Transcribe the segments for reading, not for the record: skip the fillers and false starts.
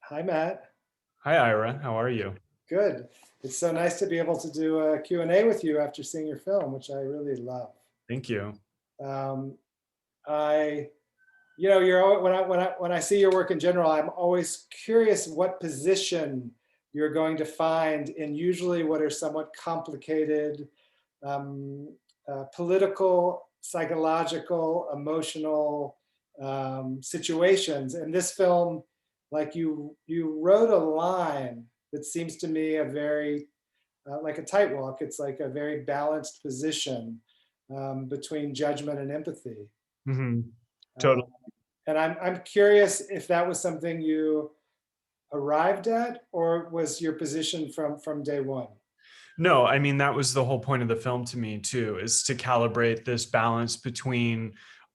Hi, Matt. Hi, Ira. How are you? Good. It's so nice to be able to do a Q&A with you after seeing your film, which I really love. Thank you. Um, I, when I see your work in general, I'm always curious what position you're going to find in usually what are somewhat complicated um, political, psychological, emotional situations. In this film, like you wrote a line that seems to me a very like a tightrope. It's like a very balanced position between judgment and empathy. hmm Uh, Totally. and I'm curious if that was something you arrived at or was your position from day one. No, I mean, that was the whole point of the film to me, too, is to calibrate this balance between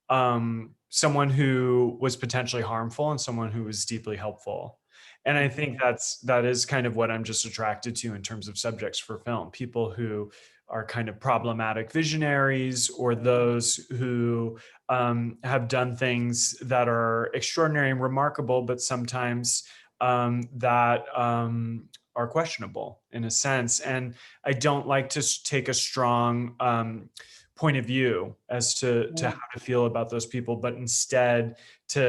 someone who was potentially harmful and someone who was deeply helpful. And I think Mhm. that is kind of what I'm just attracted to in terms of subjects for film. People who are kind of problematic visionaries or those who have done things that are extraordinary and remarkable, but sometimes that are questionable in a sense. And I don't like to take a strong point of view as to how Mhm. to feel about those people, but instead to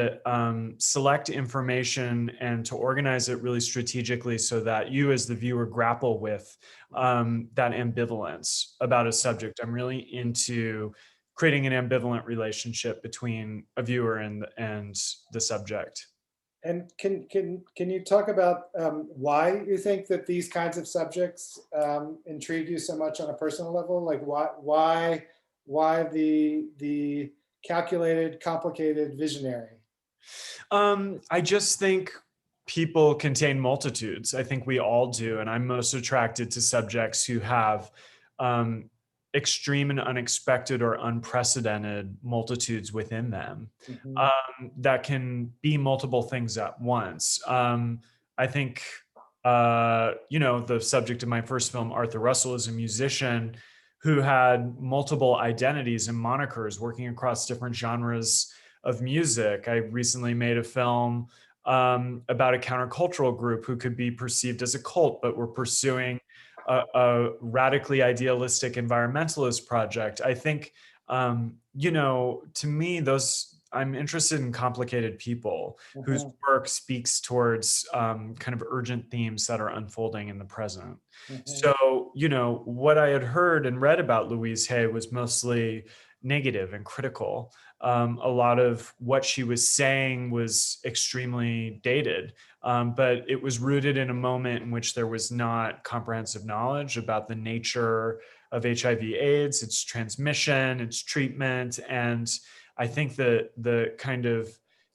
select information and to organize it really strategically so that you, as the viewer, grapple with that ambivalence about a subject. I'm really into creating an ambivalent relationship between a viewer and the subject. And can you talk about why you think that these kinds of subjects intrigue you so much on a personal level? Like why the calculated, complicated visionary? I just think people contain multitudes. I think we all do. And I'm most attracted to subjects who have um, extreme and unexpected or unprecedented multitudes within them Hmm. that can be multiple things at once. I think, the subject of my first film, Arthur Russell, is a musician who had multiple identities and monikers working across different genres of music. I recently made a film about a countercultural group who could be perceived as a cult, but were pursuing a radically idealistic environmentalist project. I think, to me, those I'm interested in complicated people whose Hmm. work speaks towards kind of urgent themes that are unfolding in the present. Hmm. So, what I had heard and read about Louise Hay was mostly negative and critical. A lot of what she was saying was extremely dated, but it was rooted in a moment in which there was not comprehensive knowledge about the nature of HIV/AIDS, its transmission, its treatment, and I think the kind of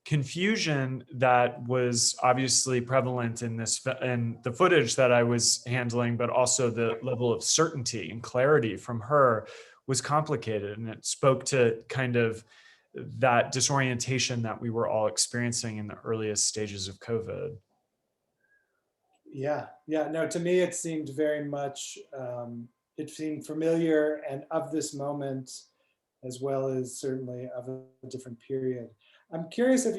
confusion that was obviously prevalent in in the footage that I was handling, but also the level of certainty and clarity from her was complicated, and it spoke to kind of that disorientation that we were all experiencing in the earliest stages of COVID. Yeah, yeah. No, to me it seemed very much it seemed familiar and of this moment, as well as certainly of a different period. I'm curious if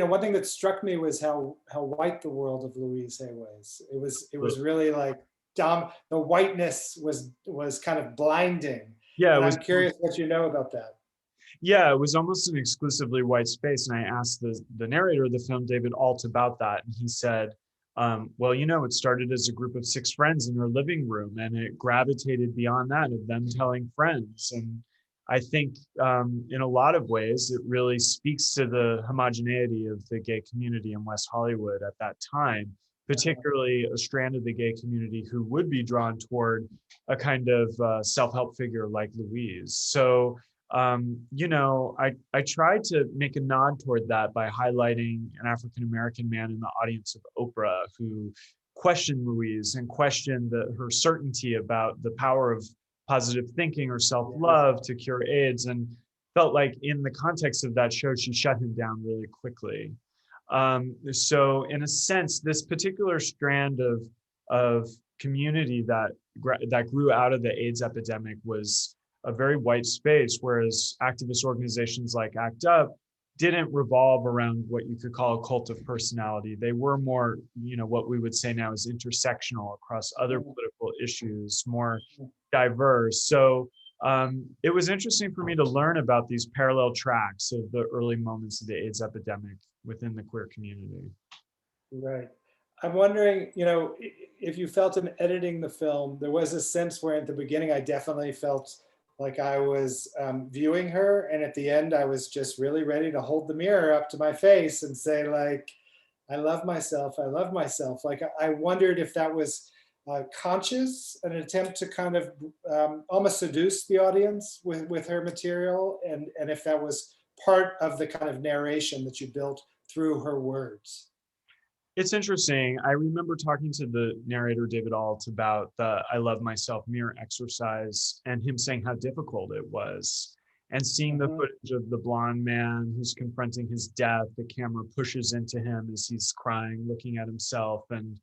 one thing that struck me was how white the world of Louise Hay was. It was really like the whiteness was kind of blinding, Yeah, it and was. I'm curious what you know about that. Yeah, it was almost an exclusively white space. And I asked the narrator of the film, David Alt, about that. And he said, well, it started as a group of six friends in her living room, and it gravitated beyond that of them telling friends. And I think in a lot of ways, it really speaks to the homogeneity of the gay community in West Hollywood at that time, Uh-huh. particularly a strand of the gay community who would be drawn toward a kind of self-help figure like Louise. So I tried to make a nod toward that by highlighting an African American man in the audience of Oprah who questioned Louise and questioned her certainty about the power of positive thinking or self Yeah. love to cure AIDS, and felt like in the context of that show, she shut him down really quickly. So, in a sense, this particular strand of community that grew out of the AIDS epidemic was a very white space, whereas activist organizations like ACT UP didn't revolve around what you could call a cult of personality. They were more, what we would say now is intersectional across other Mhm, political issues, more diverse. So it was interesting for me to learn about these parallel tracks of the early moments of the AIDS epidemic within the queer community. right. I'm wondering, if you felt in editing the film, there was a sense where at the beginning I definitely felt like I was viewing her, and at the end I was just really ready to hold the mirror up to my face and say like, I love myself, I love myself. Like I wondered if that was conscious, an attempt to kind of almost seduce the audience with her material, and if that was part of the kind of narration that you built through her words. It's interesting. I remember talking to the narrator, David Alt, about the I Love Myself mirror exercise and him saying how difficult it was. And seeing the Mhm. footage of the blonde man who's confronting his death, the camera pushes into him as he's crying, looking at himself. And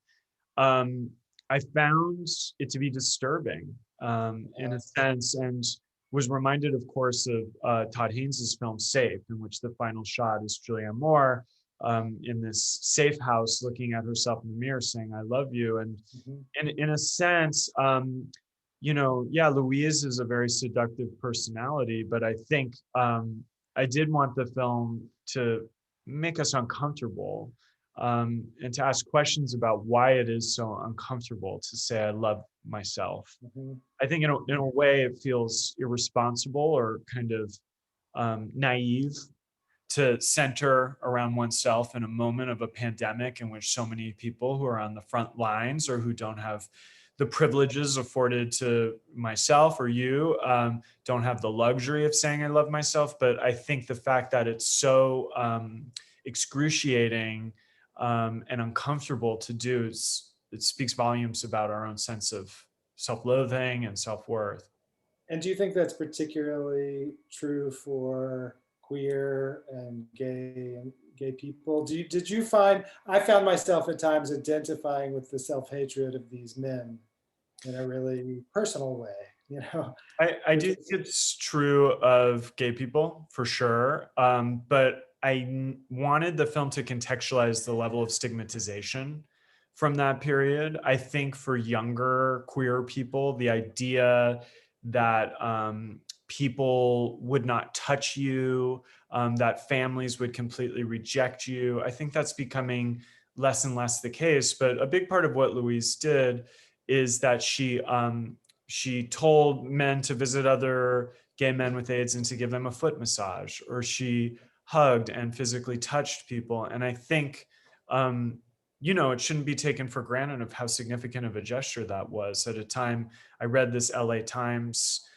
um, I found it to be disturbing in a sense, and was reminded, of course, of Todd Haynes's film Safe, in which the final shot is Julianne Moore in this safe house looking at herself in the mirror saying, I love you. And Mhm. in a sense, yeah, Louise is a very seductive personality, but I think I did want the film to make us uncomfortable and to ask questions about why it is so uncomfortable to say I love myself. Mhm. I think in a way it feels irresponsible or kind of naive to center around oneself in a moment of a pandemic in which so many people who are on the front lines or who don't have the privileges afforded to myself or you don't have the luxury of saying I love myself. But I think the fact that it's so excruciating and uncomfortable to do, it speaks volumes about our own sense of self-loathing and self-worth. And do you think that's particularly true for queer and gay people? Did you find, I found myself at times identifying with the self-hatred of these men in a really personal way, you know? I There's do think it's true of gay people for sure. But wanted the film to contextualize the level of stigmatization from that period. I think for younger queer people, the idea that people would not touch you, that families would completely reject you, I think that's becoming less and less the case. But a big part of what Louise did is that she told men to visit other gay men with AIDS and to give them a foot massage, or she hugged and physically touched people. And I think, it shouldn't be taken for granted of how significant of a gesture that was. At a time, I read this LA Times,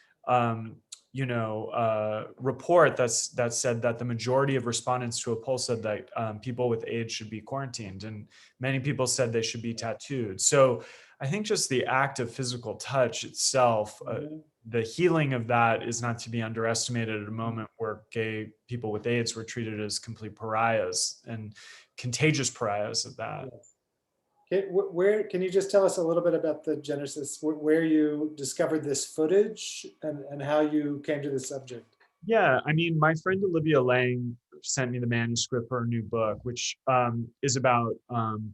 report that said that the majority of respondents to a poll said that people with AIDS should be quarantined, and many people said they should be tattooed. So I think just the act of physical touch itself, Mhm. the healing of that is not to be underestimated at a moment where gay people with AIDS were treated as complete pariahs and contagious pariahs at that. Yes. Where can you just tell us a little bit about the genesis, where you discovered this footage and how you came to the subject? Yeah, I mean, my friend Olivia Lang sent me the manuscript for her new book, which is about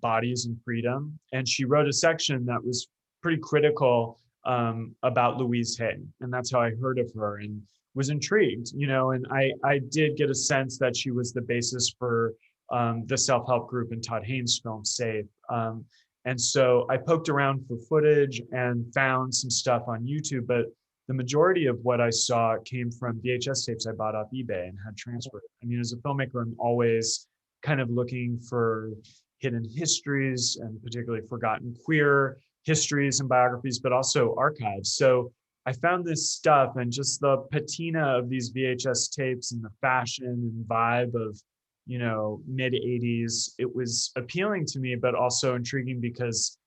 bodies and freedom. And she wrote a section that was pretty critical about Louise Hay. And that's how I heard of her and was intrigued, and I did get a sense that she was the basis for the self-help group in Todd Haynes' film Safe. And so I poked around for footage and found some stuff on YouTube, but the majority of what I saw came from VHS tapes I bought off eBay and had transferred. I mean, as a filmmaker, I'm always kind of looking for hidden histories and particularly forgotten queer histories and biographies, but also archives. So I found this stuff, and just the patina of these VHS tapes and the fashion and vibe of, mid 80s, it was appealing to me, but also intriguing because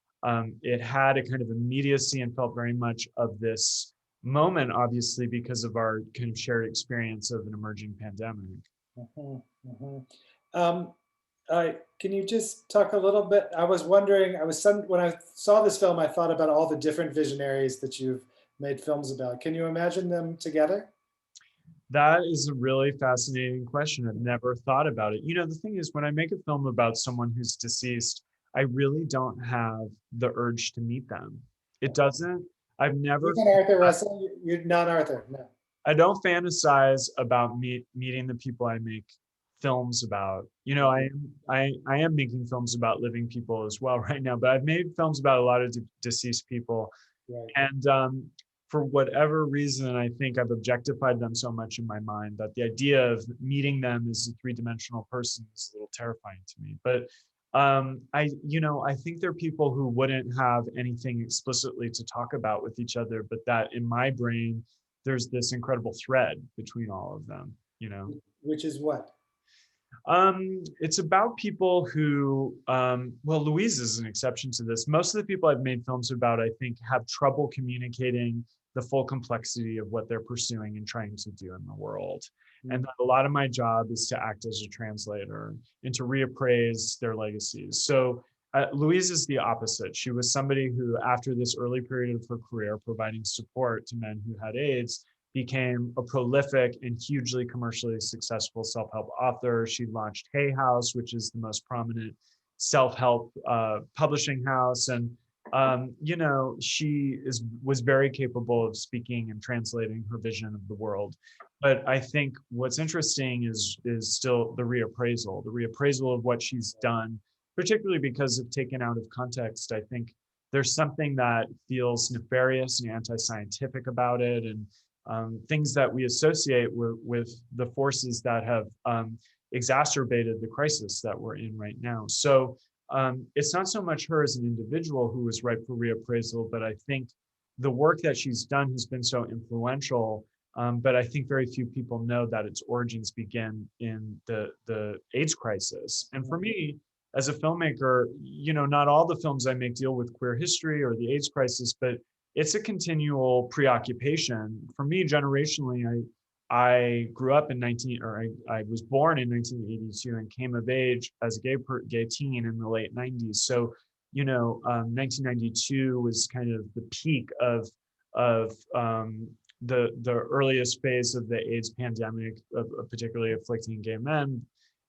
it had a kind of immediacy and felt very much of this moment, obviously, because of our kind of shared experience of an emerging pandemic. Mhm, mhm. Um, can you just talk a little bit? I was wondering, when I saw this film, I thought about all the different visionaries that you've made films about. Can you imagine them together? That is a really fascinating question. I've never thought about it. You know, the thing is, when I make a film about someone who's deceased, I really don't have the urge to meet them. It doesn't, I've never, Even Arthur Russell, you're not Arthur, no. I don't fantasize about meeting the people I make films about. You know, Mhm. I am making films about living people as well right now, but I've made films about a lot of deceased people. Right. And for whatever reason, I think I've objectified them so much in my mind that the idea of meeting them as a three-dimensional person is a little terrifying to me. But I think they're people who wouldn't have anything explicitly to talk about with each other, but that in my brain, there's this incredible thread between all of them, you know? Which is what? It's about people who, well, Louise is an exception to this. Most of the people I've made films about, I think, have trouble communicating the full complexity of what they're pursuing and trying to do in the world. And Mm. that a lot of my job is to act as a translator and to reappraise their legacies. So Louise is the opposite. She was somebody who, after this early period of her career, providing support to men who had AIDS, became a prolific and hugely commercially successful self-help author. She launched Hay House, which is the most prominent self-help publishing house. And she was very capable of speaking and translating her vision of the world. But I think what's interesting is still the reappraisal of what she's done, particularly because if taken out of context. I think there's something that feels nefarious and anti-scientific about it, and things that we associate with the forces that have exacerbated the crisis that we're in right now. So it's not so much her as an individual who is ripe for reappraisal, but I think the work that she's done has been so influential. But I think very few people know that its origins begin in the AIDS crisis. And for me, as a filmmaker, not all the films I make deal with queer history or the AIDS crisis, but it's a continual preoccupation for me generationally. I grew up in I was born in 1982 and came of age as a gay teen in the late 90s. So 1992 was kind of the peak of the earliest phase of the AIDS pandemic, particularly afflicting gay men.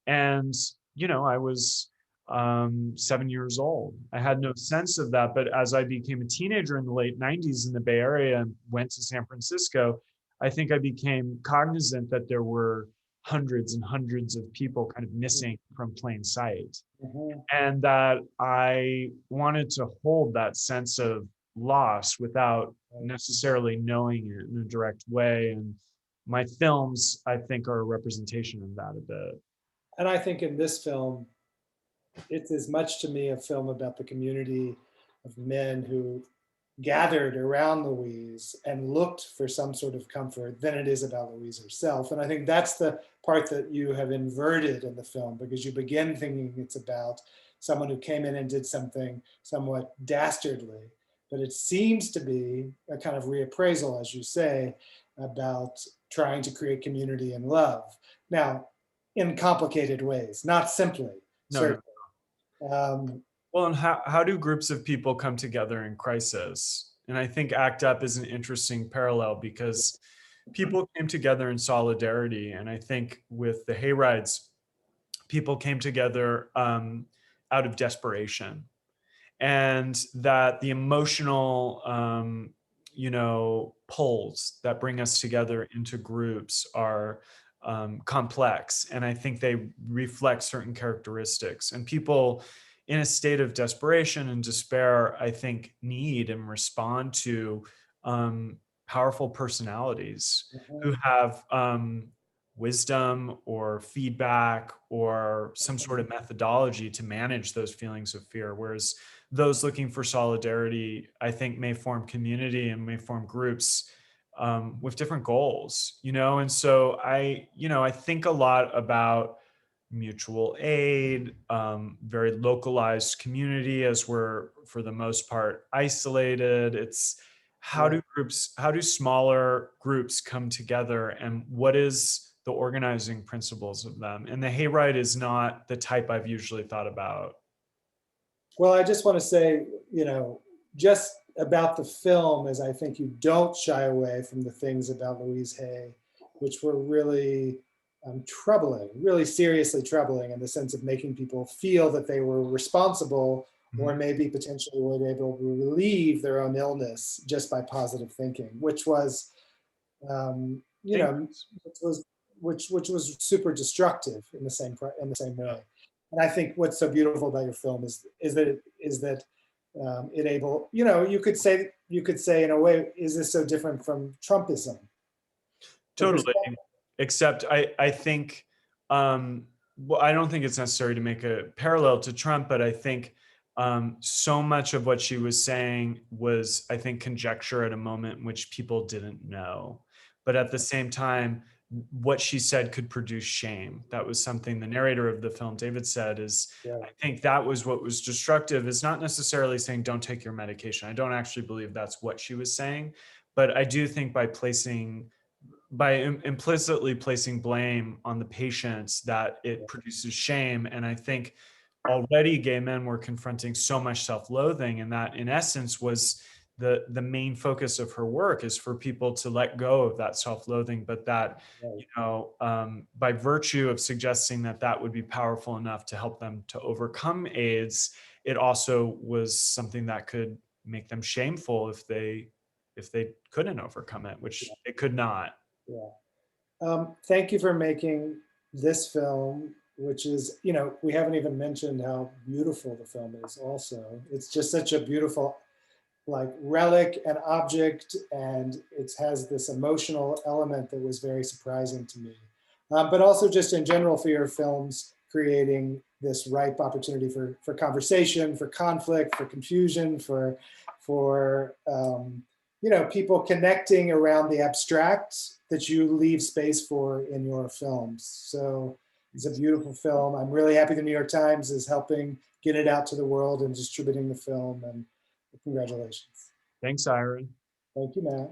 And I was 7 years old. I had no sense of that. But as I became a teenager in the late 90s in the Bay Area and went to San Francisco, I think I became cognizant that there were hundreds and hundreds of people kind of missing from plain sight. Mhm. And that I wanted to hold that sense of loss without Right. necessarily knowing it in a direct way. And my films, I think, are a representation of that a bit. And I think in this film, it's as much to me a film about the community of men who gathered around Louise and looked for some sort of comfort than it is about Louise herself. And I think that's the part that you have inverted in the film, because you begin thinking it's about someone who came in and did something somewhat dastardly. But it seems to be a kind of reappraisal, as you say, about trying to create community and love. Now, in complicated ways, not simply, No, no. certainly. Um, Well, and how do groups of people come together in crisis? And I think ACT UP is an interesting parallel because people came together in solidarity. And I think with the Hayrides, people came together out of desperation. And that the emotional, pulls that bring us together into groups are complex. And I think they reflect certain characteristics. And people in a state of desperation and despair, I think, need and respond to um, powerful personalities who mhm, have wisdom or feedback or some sort of methodology to manage those feelings of fear. Whereas those looking for solidarity, I think, may form community and may form groups with different goals, and so I think a lot about mutual aid, very localized community, as we're for the most part isolated. It's right. how do smaller groups come together, and what is the organizing principles of them? And the Hayride is not the type I've usually thought about. Well, I just want to say, just about the film is I think you don't shy away from the things about Louise Hay which were really troubling, really seriously troubling in the sense of making people feel that they were responsible or Mhm. maybe potentially were able to relieve their own illness just by positive thinking, which was, you know, Dangerous. which was super destructive in the same way. And I think what's so beautiful about your film is that it able, you could say in a way, is this so different from Trumpism? The Totally. perspective, Except I think, well, I don't think it's necessary to make a parallel to Trump, but I think so much of what she was saying was, I think, conjecture at a moment in which people didn't know. But at the same time, what she said could produce shame. That was something the narrator of the film, David, said is, yeah, I think that was what was destructive, is not necessarily saying don't take your medication. I don't actually believe that's what she was saying. But I do think by implicitly placing blame on the patients that it produces shame. And I think already gay men were confronting so much self-loathing, and that in essence was the main focus of her work, is for people to let go of that self-loathing, but that, right, by virtue of suggesting that that would be powerful enough to help them to overcome AIDS, it also was something that could make them shameful if they couldn't overcome it, which it could not. yeah. Thank you for making this film, which is, we haven't even mentioned how beautiful the film is also. It's just such a beautiful, like, relic and object, and it has this emotional element that was very surprising to me. But also just in general for your films, creating this ripe opportunity for conversation, for conflict, for confusion, for people connecting around the abstract that you leave space for in your films. So it's a beautiful film. I'm really happy the New York Times is helping get it out to the world and distributing the film. And congratulations. Thanks, Iron. Thank you, Matt.